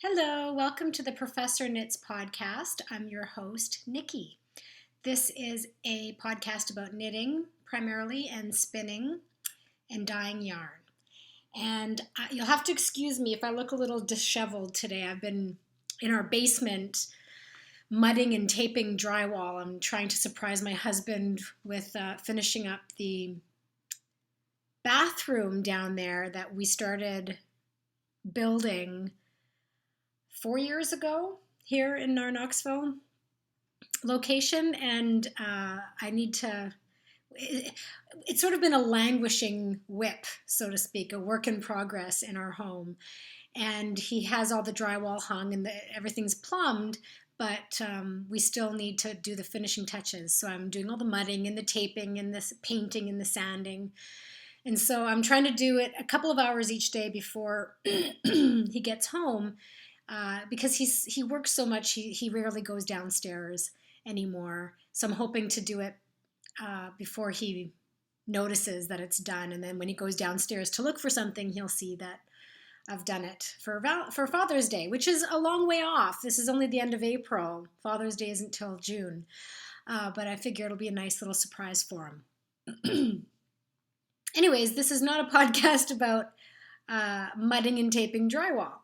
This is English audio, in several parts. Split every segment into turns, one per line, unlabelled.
Hello, welcome to the Professor Knits podcast. I'm your host, Nikki. This is a podcast about knitting primarily and spinning and dyeing yarn. And you'll have to excuse me if I look a little disheveled today. I've been in our basement mudding and taping drywall. I'm trying to surprise my husband with finishing up the bathroom down there that we started building 4 years ago here in our Knoxville location, and I need to, it's sort of been a languishing WIP, so to speak, a work in progress in our home. And he has all the drywall hung and everything's plumbed, but we still need to do the finishing touches. So I'm doing all the mudding and the taping and the painting and the sanding. And so I'm trying to do it a couple of hours each day before he gets home. Because he works so much, he rarely goes downstairs anymore. So I'm hoping to do it before he notices that it's done. And then when he goes downstairs to look for something, he'll see that I've done it for Father's Day, which is a long way off. This is only the end of April. Father's Day isn't till June. But I figure it'll be a nice little surprise for him. Anyways, this is not a podcast about mudding and taping drywall.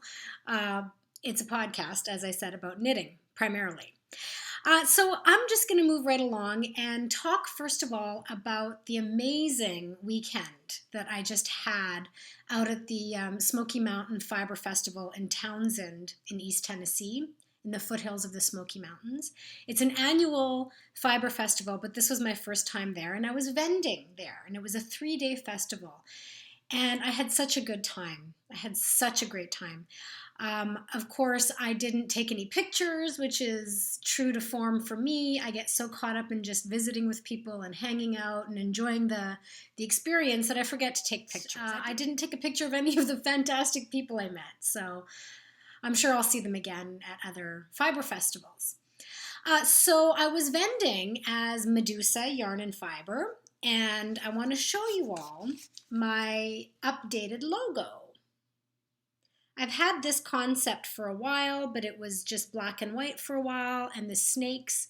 It's a podcast, as I said, about knitting, primarily. So I'm just going to move right along and talk, first of all, about the amazing weekend that I just had out at the Smoky Mountain Fiber Festival in Townsend in East Tennessee, in the foothills of the Smoky Mountains. It's an annual fiber festival, but this was my first time there, and I was vending there, and it was a 3-day festival. And I had such a good time. I had such a great time. Of course, I didn't take any pictures, which is true to form for me. I get so caught up in just visiting with people and hanging out and enjoying the experience that I forget to take pictures. I didn't take a picture of any of the fantastic people I met, so I'm sure I'll see them again at other fiber festivals. So I was vending as Medusa Yarn and Fiber, and I want to show you all my updated logo. I've had this concept for a while, but it was just black and white for a while, and the snakes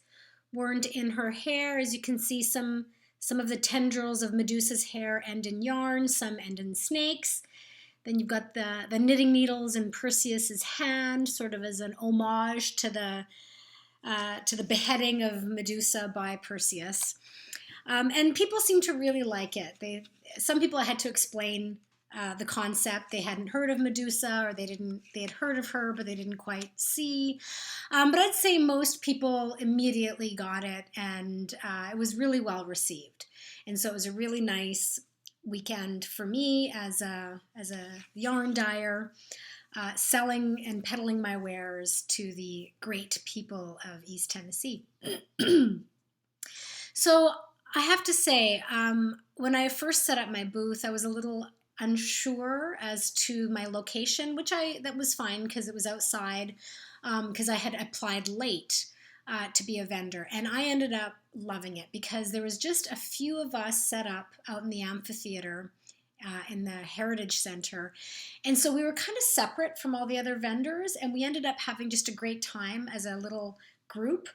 weren't in her hair. As you can see, some of the tendrils of Medusa's hair end in yarn, some end in snakes. Then you've got the knitting needles in Perseus's hand, sort of as an homage to the beheading of Medusa by Perseus. And people seem to really like it. Some people I had to explain the concept. They hadn't heard of Medusa, or they had heard of her, but they didn't quite see. But I'd say most people immediately got it, and it was really well received. And so it was a really nice weekend for me as a yarn dyer, selling and peddling my wares to the great people of East Tennessee. So I have to say, when I first set up my booth, I was a little unsure as to my location, that was fine because it was outside, because I had applied late to be a vendor, and I ended up loving it because there was just a few of us set up out in the amphitheater in the Heritage Center, and so we were kind of separate from all the other vendors, and we ended up having just a great time as a little group.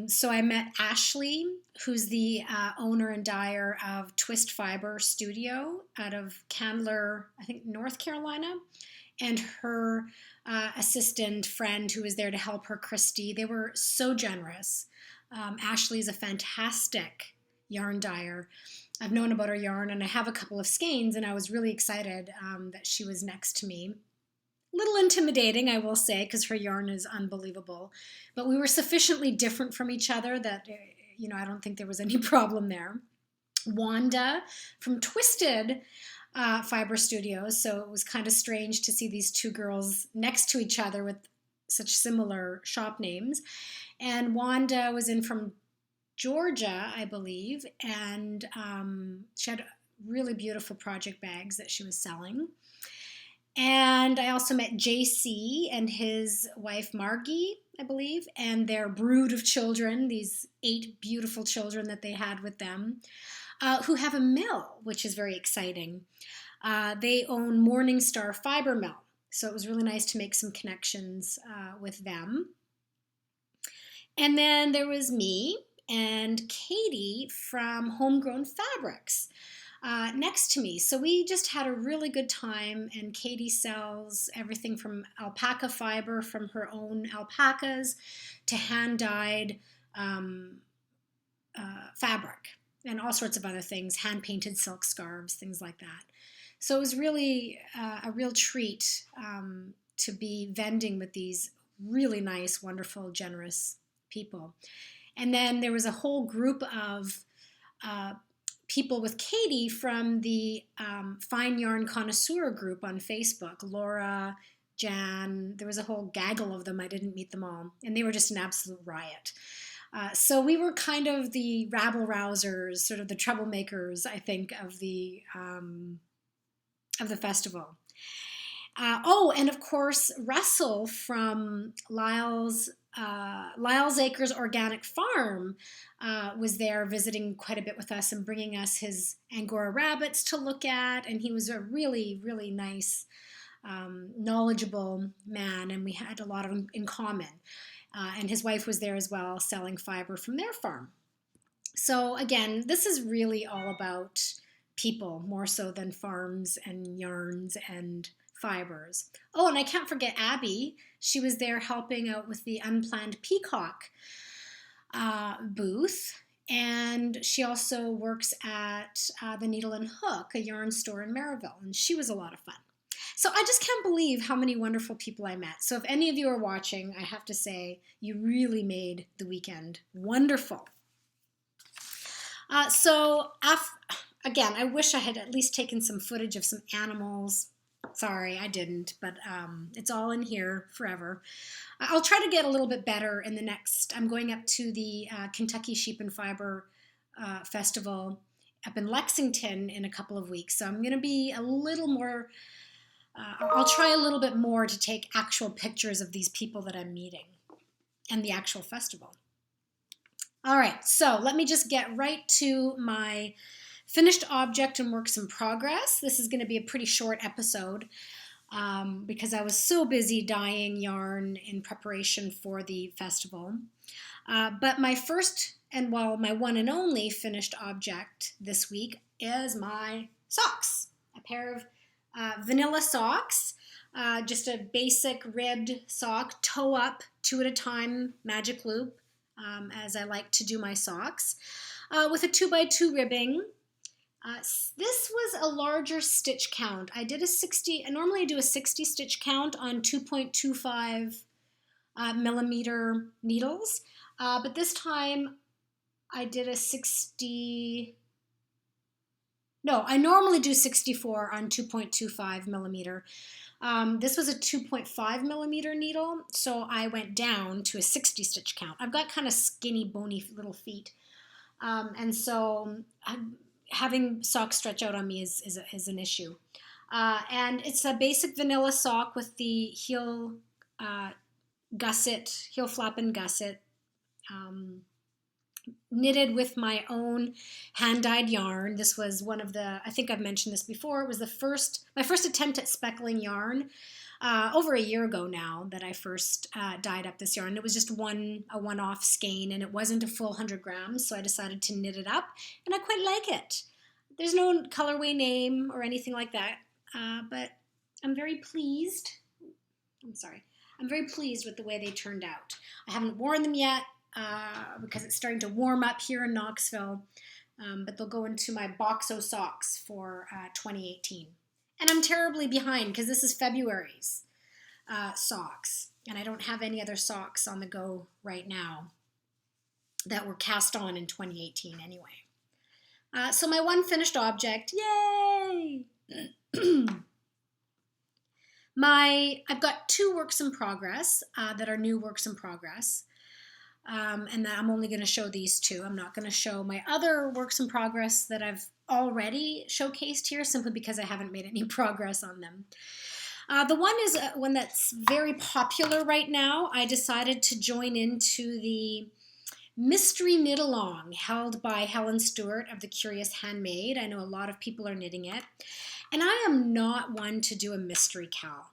So I met Ashley, who's the owner and dyer of Twist Fiber Studio out of Candler, I think, North Carolina, and her assistant friend who was there to help her, Christy. They were so generous. Ashley is a fantastic yarn dyer. I've known about her yarn, and I have a couple of skeins, and I was really excited that she was next to me. Little intimidating, I will say, because her yarn is unbelievable. But we were sufficiently different from each other that, I don't think there was any problem there. Wanda from Twisted Fiber Studios, so it was kind of strange to see these two girls next to each other with such similar shop names. And Wanda was in from Georgia, I believe, and she had really beautiful project bags that she was selling. And I also met JC and his wife Margie, I believe, and their brood of children, these 8 beautiful children that they had with them, who have a mill, which is very exciting. They own Morning Star Fiber Mill. So it was really nice to make some connections with them. And then there was me and Katie from Homegrown Fabrics next to me. So we just had a really good time, and Katie sells everything from alpaca fiber from her own alpacas to hand-dyed fabric and all sorts of other things, hand-painted silk scarves, things like that. So it was really a real treat to be vending with these really nice, wonderful, generous people. And then there was a whole group of people with Katie from the Fine Yarn Connoisseur group on Facebook. Laura, Jan, there was a whole gaggle of them. I didn't meet them all. And they were just an absolute riot. So we were kind of the rabble-rousers, sort of the troublemakers, I think, of the festival. And of course, Russell from Liles Acres Organic Farm was there visiting quite a bit with us and bringing us his Angora rabbits to look at. And he was a really, really nice, knowledgeable man, and we had a lot of in common. And his wife was there as well, selling fiber from their farm. So again, this is really all about people, more so than farms and yarns and fibers. Oh, and I can't forget Abby. She was there helping out with the Unplanned Peacock booth. And she also works at the Needle and Hook, a yarn store in Maryville. And she was a lot of fun. So I just can't believe how many wonderful people I met. So if any of you are watching, I have to say you really made the weekend wonderful. Again, I wish I had at least taken some footage of some animals. Sorry, I didn't, but it's all in here forever. I'll try to get a little bit better in the next. I'm going up to the Kentucky Sheep and Fiber Festival up in Lexington in a couple of weeks. So I'm going to be a little more, I'll try a little bit more to take actual pictures of these people that I'm meeting and the actual festival. All right, so let me just get right to my finished object and works in progress. This is going to be a pretty short episode because I was so busy dyeing yarn in preparation for the festival. But my first and my one and only finished object this week is my socks. A pair of vanilla socks, just a basic ribbed sock, toe up, 2 at a time, magic loop, as I like to do my socks, with a 2x2 ribbing. This was a larger stitch count. I normally do a 60 stitch count on 2.25 millimeter needles, but this time I did I normally do 64 on 2.25 millimeter. This was a 2.5 millimeter needle, so I went down to a 60 stitch count. I've got kind of skinny, bony little feet, and so having socks stretch out on me is an issue. And it's a basic vanilla sock with the heel flap and gusset, knitted with my own hand-dyed yarn. This was one of the, I think I've mentioned this before, it was my first attempt at speckling yarn over a year ago now that I first dyed up this yarn. It was just a one-off skein, and it wasn't a full 100 grams, so I decided to knit it up, and I quite like it. There's no colorway name or anything like that, but I'm very pleased. I'm very pleased with the way they turned out. I haven't worn them yet, because it's starting to warm up here in Knoxville, but they'll go into my Boxo socks for 2018. And I'm terribly behind because this is February's socks, and I don't have any other socks on the go right now that were cast on in 2018 anyway. So my one finished object, yay! I've got 2 works in progress that are new works in progress. And I'm only going to show these 2. I'm not going to show my other works in progress that I've already showcased here simply because I haven't made any progress on them. The one is one that's very popular right now. I decided to join into the mystery knit along held by Helen Stewart of the Curious Handmade. I know a lot of people are knitting it. And I am not one to do a mystery cal.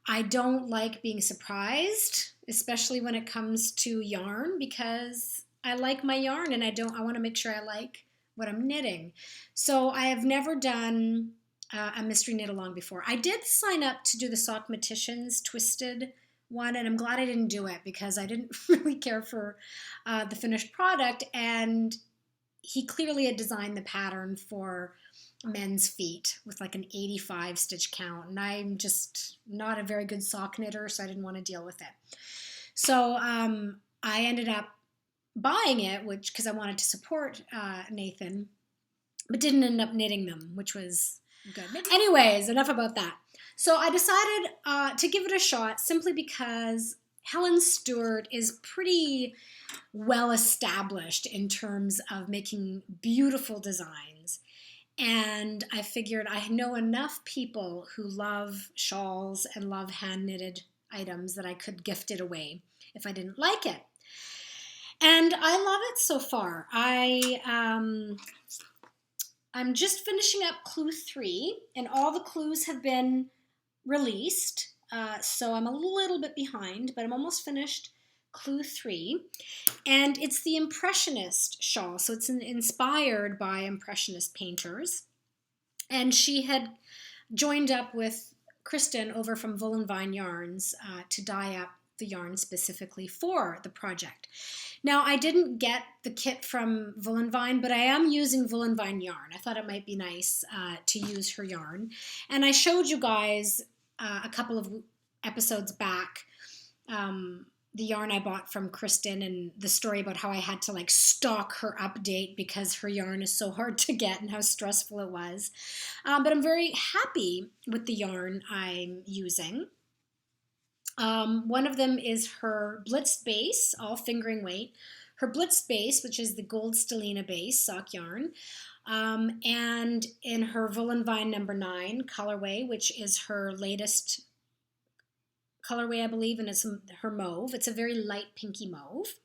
I don't like being surprised, especially when it comes to yarn, because I like my yarn and I want to make sure I like what I'm knitting. So I have never done a mystery knit along before. I did sign up to do the Sockmaticians Twisted one, and I'm glad I didn't do it because I didn't really care for the finished product, and he clearly had designed the pattern for men's feet with like an 85 stitch count, and I'm just not a very good sock knitter, so I didn't want to deal with it. So I ended up buying it, because I wanted to support Nathan, but didn't end up knitting them, which was good. Anyways, enough about that. So I decided to give it a shot simply because Helen Stewart is pretty well established in terms of making beautiful designs. And I figured I know enough people who love shawls and love hand knitted items that I could gift it away if I didn't like it. And I love it so far. I'm just finishing up clue 3, and all the clues have been released. So I'm a little bit behind, but I'm almost finished clue 3. And it's the Impressionist shawl. So it's inspired by Impressionist painters. And she had joined up with Kristen over from Voolenvine Yarns to dye up the yarn specifically for the project. Now, I didn't get the kit from Voolenvine, but I am using Voolenvine Yarn. I thought it might be nice to use her yarn. And I showed you guys a couple of episodes back the yarn I bought from Kristen and the story about how I had to like stalk her update because her yarn is so hard to get and how stressful it was. But I'm very happy with the yarn I'm using. One of them is her Blitzed base, all fingering weight. Her Blitzed base, which is the gold stellina base, sock yarn. And in her Voolenvine number 9 colorway, which is her latest colorway, I believe, and it's her mauve. It's a very light pinky mauve.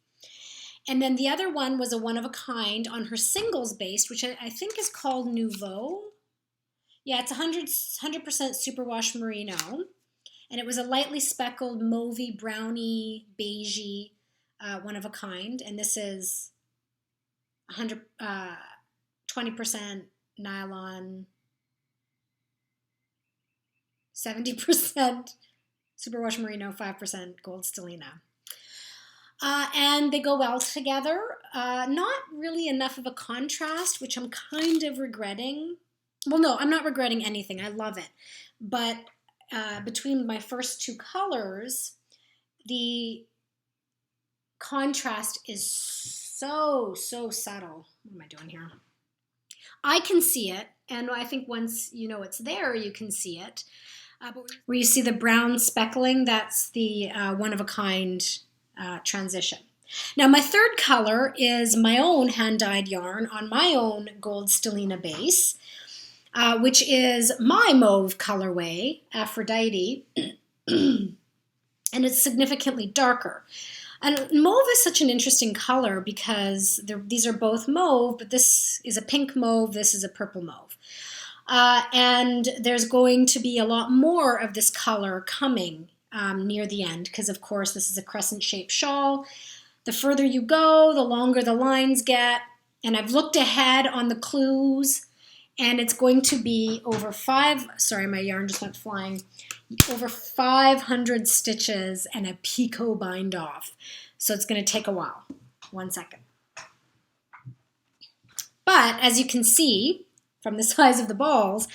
And then the other one was a one-of-a-kind on her singles base, which I think is called Nouveau. Yeah, it's 100% superwash merino. And it was a lightly speckled mauvey, browny, beigey one-of-a-kind. And this is 20% nylon, 70% superwash merino, 5% gold stellina. And they go well together. Not really enough of a contrast, which I'm kind of regretting. Well, no, I'm not regretting anything. I love it. But between my first 2 colors, the contrast is so subtle. What am I doing here? I can see it, and I think once you know it's there, you can see it. Where you see the brown speckling, that's the one-of-a-kind transition. Now, my third color is my own hand-dyed yarn on my own gold stellina base, which is my mauve colorway, Aphrodite, and it's significantly darker. And mauve is such an interesting color because these are both mauve, but this is a pink mauve, this is a purple mauve. And there's going to be a lot more of this color coming near the end because, of course, this is a crescent-shaped shawl. The further you go, the longer the lines get. And I've looked ahead on the clues, and it's going to be over my yarn just went flying, over 500 stitches and a picot bind off. So it's going to take a while. 1 second. But as you can see, from the size of the balls,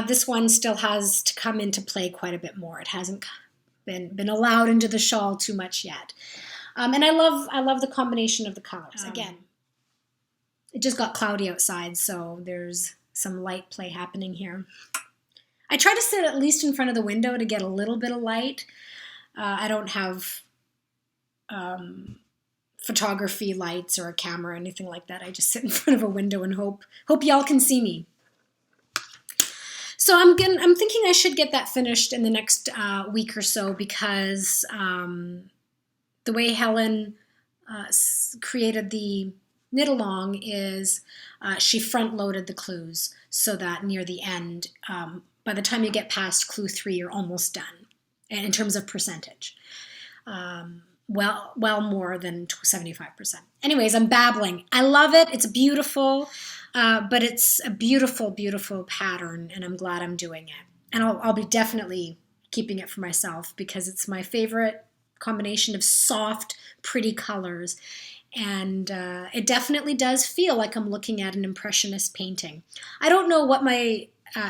this one still has to come into play quite a bit more. It hasn't been allowed into the shawl too much yet. And I love the combination of the colors. Again, it just got cloudy outside, so there's some light play happening here. I try to sit at least in front of the window to get a little bit of light. I don't have photography lights or a camera or anything like that. I just sit in front of a window and hope y'all can see me. So I'm thinking I should get that finished in the next week or so because the way Helen created the knit along is she front loaded the clues so that near the end, by the time you get past clue 3, you're almost done. in terms of percentage. Well more than 75%. Anyways, I'm babbling. I love it. It's beautiful, but it's a beautiful, beautiful pattern, and I'm glad I'm doing it. And I'll be definitely keeping it for myself because it's my favorite combination of soft, pretty colors. And it definitely does feel like I'm looking at an impressionist painting. I don't know what my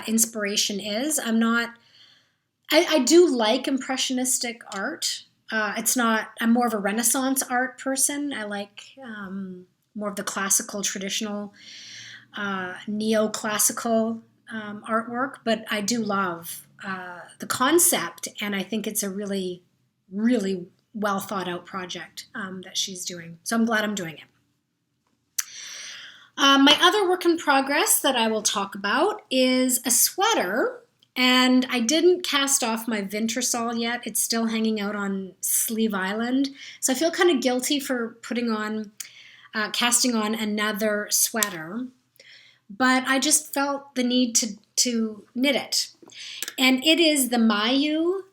inspiration is. I do like impressionistic art. I'm more of a Renaissance art person. I like more of the classical, traditional, neoclassical artwork, but I do love the concept, and I think it's a really, really well thought out project that she's doing. So I'm glad I'm doing it. My other work in progress that I will talk about is a sweater. And I didn't cast off my Vintersol yet. It's still hanging out on Sleeve Island. So I feel kind of guilty for casting on another sweater. But I just felt the need to knit it. And it is the Mayu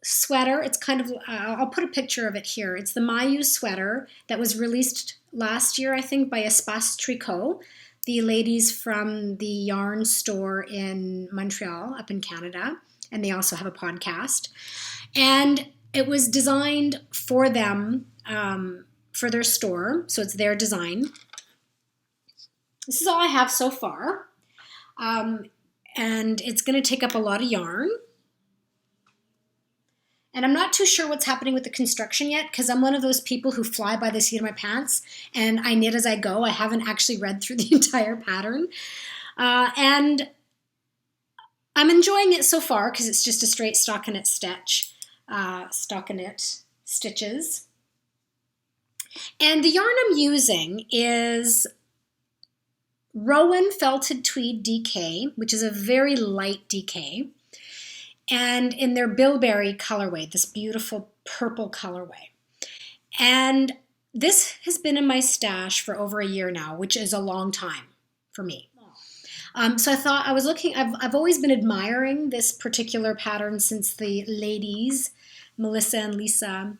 sweater. It's kind of, I'll put a picture of it here. It's the Mayu sweater that was released last year, I think, by Espace Tricot, the ladies from the yarn store in Montreal, up in Canada, and they also have a podcast. And it was designed for them, for their store, so it's their design. This is all I have so far, and it's going to take up a lot of yarn. And I'm not too sure what's happening with the construction yet because I'm one of those people who fly by the seat of my pants and I knit as I go. I haven't actually read through the entire pattern. And I'm enjoying it so far because it's just a straight stockinette stitches. And the yarn I'm using is Rowan Felted Tweed DK, which is a very light DK. And in their Bilberry colorway, this beautiful purple colorway. And this has been in my stash for over a year now, which is a long time for me. So I thought I've always been admiring this particular pattern since the ladies, Melissa and Lisa,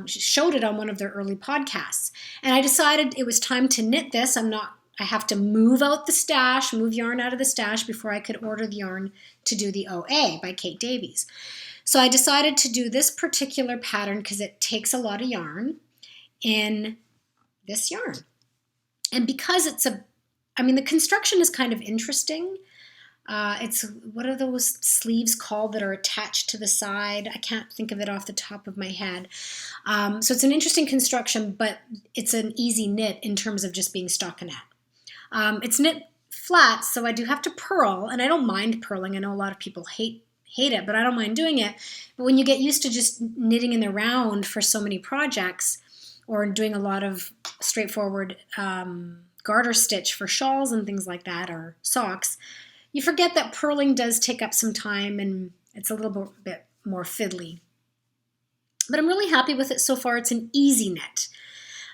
showed it on one of their early podcasts. And I decided it was time to knit this. I have to move yarn out of the stash before I could order the yarn to do the OA by Kate Davies. So I decided to do this particular pattern because it takes a lot of yarn in this yarn. And because the construction is kind of interesting. What are those sleeves called that are attached to the side? I can't think of it off the top of my head. So it's an interesting construction, but it's an easy knit in terms of just being stockinette. It's knit flat, so I do have to purl, and I don't mind purling. I know a lot of people hate it, but I don't mind doing it. But when you get used to just knitting in the round for so many projects, or doing a lot of straightforward garter stitch for shawls and things like that, or socks, you forget that purling does take up some time, and it's a little bit more fiddly. But I'm really happy with it so far. It's an easy knit.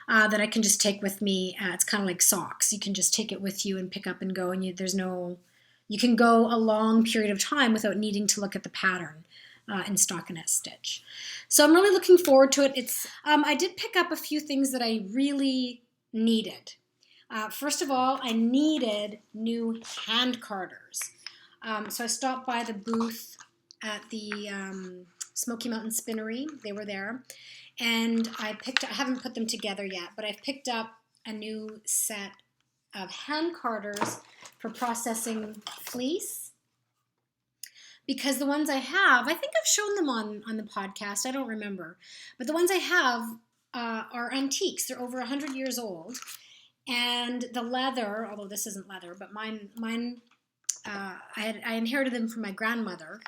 That I can just take with me. It's kind of like socks. You can just take it with you and pick up and go, and you can go a long period of time without needing to look at the pattern in stockinette stitch. So I'm really looking forward to it. I did pick up a few things that I really needed. First of all, I needed new hand carders. So I stopped by the booth at the Smoky Mountain Spinnery. They were there. And I haven't put them together yet, but I've picked up a new set of hand carders for processing fleece. Because the ones I have, I think I've shown them on the podcast, I don't remember. But the ones I have are antiques. They're over 100 years old. And the leather, although this isn't leather, but mine I inherited them from my grandmother.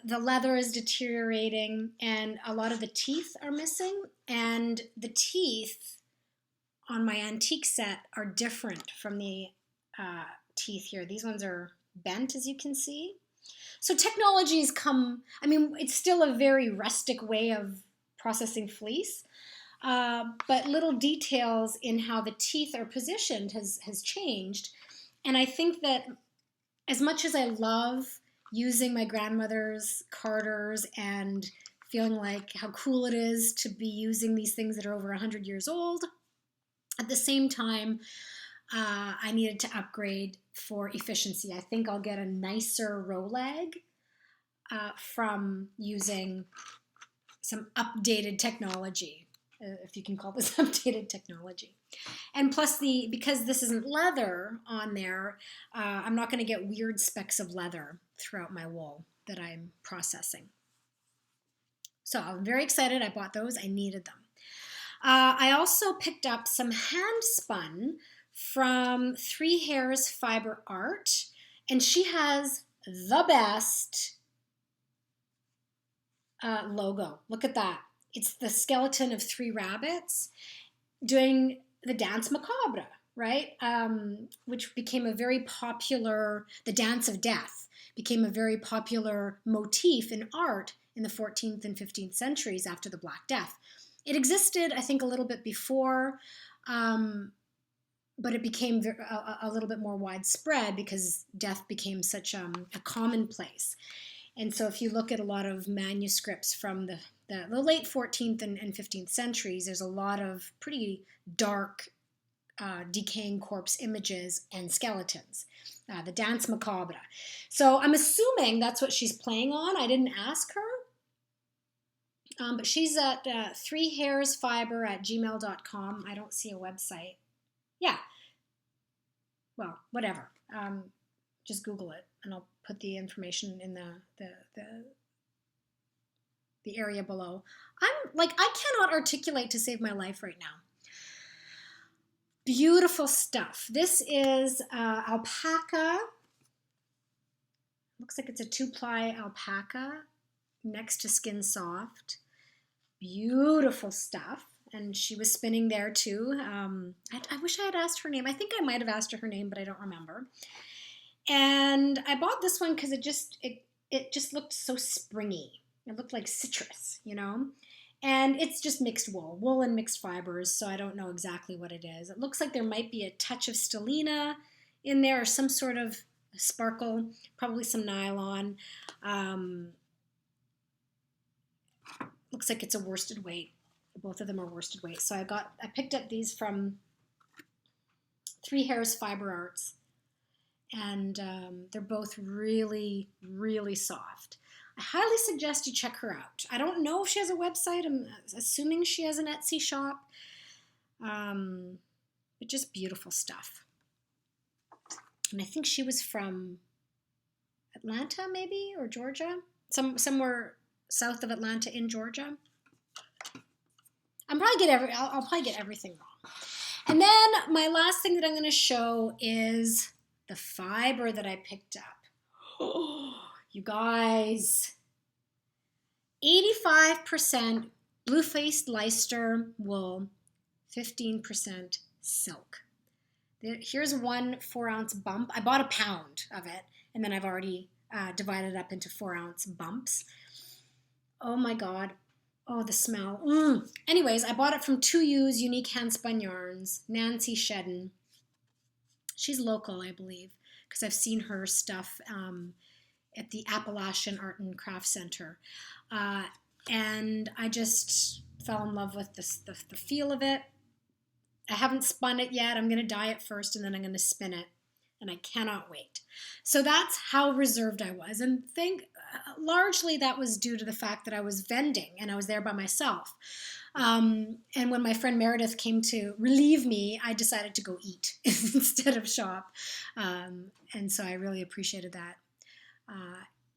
The leather is deteriorating and a lot of the teeth are missing, and the teeth on my antique set are different from the teeth here. These ones are bent, as you can see. So technology's it's still a very rustic way of processing fleece, but little details in how the teeth are positioned has changed. And I think that as much as I love using my grandmother's carders and feeling like how cool it is to be using these things that are over 100 years old. At the same time, I needed to upgrade for efficiency. I think I'll get a nicer row leg from using some updated technology, if you can call this updated technology. And plus, because this isn't leather on there, I'm not going to get weird specks of leather throughout my wool that I'm processing. So I'm very excited. I bought those. I needed them. I also picked up some Handspun from Three Hares Fiber Art, and she has the best logo. Look at that. It's the skeleton of three rabbits doing the dance macabre, right? Which became a very popular, the dance of death became a very popular motif in art in the 14th and 15th centuries after the Black Death. It existed, I think, a little bit before, but it became a little bit more widespread because death became such a commonplace. And so if you look at a lot of manuscripts from the late 14th and 15th centuries, there's a lot of pretty dark decaying corpse images and skeletons. The dance macabre. So I'm assuming that's what she's playing on. I didn't ask her. But she's at threeharesfiber@gmail.com. I don't see a website. Yeah. Well, whatever. Just Google it, and I'll put the information in the area below. I cannot articulate to save my life right now. Beautiful stuff. This is alpaca. Looks like it's a 2-ply alpaca next to Skin Soft. Beautiful stuff. And she was spinning there too. I wish I had asked her name. I think I might have asked her her name, but I don't remember. And I bought this one because it just looked so springy. It looked like citrus, you know? And it's just mixed wool and mixed fibers, so I don't know exactly what it is. It looks like there might be a touch of stellina in there or some sort of sparkle, probably some nylon. Looks like it's a worsted weight. Both of them are worsted weight. So I picked up these from Three Hares Fiber Arts, and they're both really, really soft. I highly suggest you check her out. I don't know if she has a website. I'm assuming she has an Etsy shop. But just beautiful stuff. And I think she was from Atlanta, maybe, or Georgia, somewhere south of Atlanta in Georgia. I'll probably get everything wrong. And then my last thing that I'm going to show is the fiber that I picked up. Oh, you guys, 85% blue-faced Leicester wool, 15% silk. Here's one 4-ounce bump. I bought a pound of it, and then I've already divided it up into 4-ounce bumps. Oh my God. Oh, the smell. Anyways, I bought it from Ewes Unique Handspun Yarns, Nancy Shedden. She's local, I believe, because I've seen her stuff at the Appalachian Art and Craft Center. And I just fell in love with the feel of it. I haven't spun it yet. I'm going to dye it first, and then I'm going to spin it. And I cannot wait. So that's how reserved I was. And largely that was due to the fact that I was vending and I was there by myself. And when my friend Meredith came to relieve me, I decided to go eat instead of shop. And so I really appreciated that.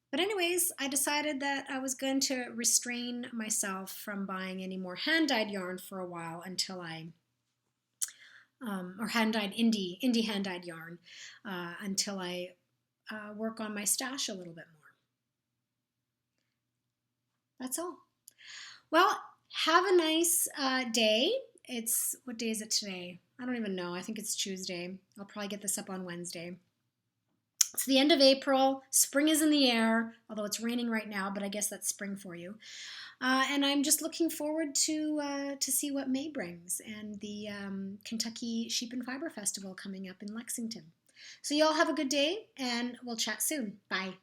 But anyways, I decided that I was going to restrain myself from buying any more hand-dyed yarn for a while until or hand-dyed indie hand-dyed yarn until I work on my stash a little bit more. That's all. Well, have a nice day. What day is it today? I don't even know. I think it's Tuesday. I'll probably get this up on Wednesday. It's the end of April. Spring is in the air, although it's raining right now, but I guess that's spring for you. And I'm just looking forward to see what May brings and the Kentucky Sheep and Fiber Festival coming up in Lexington. So you all have a good day, and we'll chat soon. Bye.